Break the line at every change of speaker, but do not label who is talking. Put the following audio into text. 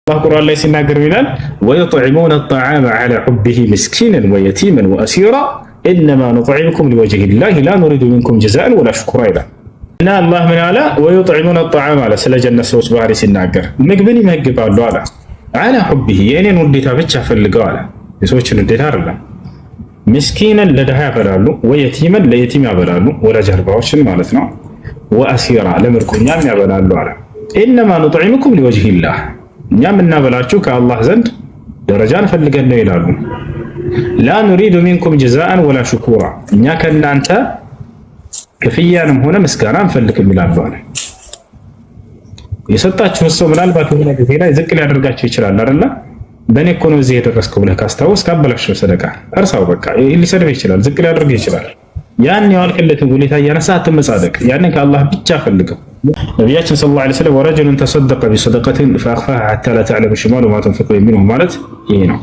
الله قرآن ليس ناقر منال ويطعمون الطعام على حبه مسكينا ويتيما وأسيرا إنما نطعمكم لوجه الله لا نريد منكم جزاء ولا شكرا إذا إن الله من على ويطعمون الطعام على سلا جنة سوس بحري سناقر مقبني مهجب على حبه يعني نديتها بتشا في اللقاء يسويش نديتها رلا مسكينا لدها بلالو ويتيما ليتيم يبلالو ولا جهرباوش مالتنا وأسيرا لمركم يام يبلالو على إنما نطعمكم لوجه الله እኛም እናበላችሁ ከአላህ ዘንድ ደረጃን ፈልገን ነው ይላሉ። ላ ኑሪዱ ሚንኩም ጀዛአን ወላ ሹኩራ እኛ ከእናንተ ክፍያንም ሆነ ምስጋና አንፈልግም ይላሉ አለ። የሰጣችሁት ሰው ምናልባት የሆነ ጊዜ ላይ ዝቅ ሊያደርጋችሁ ይችላል አይደለ? በእኔ እኮ ነው እዚህ የደረስከው ብለህ ካስታወስ ካበላሽው ሰደቃ እርሳው። በቃ ሊሰድብ ይችላል፣ ዝቅ ሊያደርግ ይችላል። ያን ያልከለትን ሁኔታ እያነሳ አትመጻደቅ። ያንን ከአላህ ብቻ ፈልገው። ነቢያችን ሰለላሁ ዐለይሂ ወሰለም ወረጁሉን ተሰደቀ ቢሰደቀትን ፈአኽፋሃ ሐታ ላ ተዕለመ ሽማሉሁ ማ ተንፊቁ የሚሉት ማለት ይሄ ነው።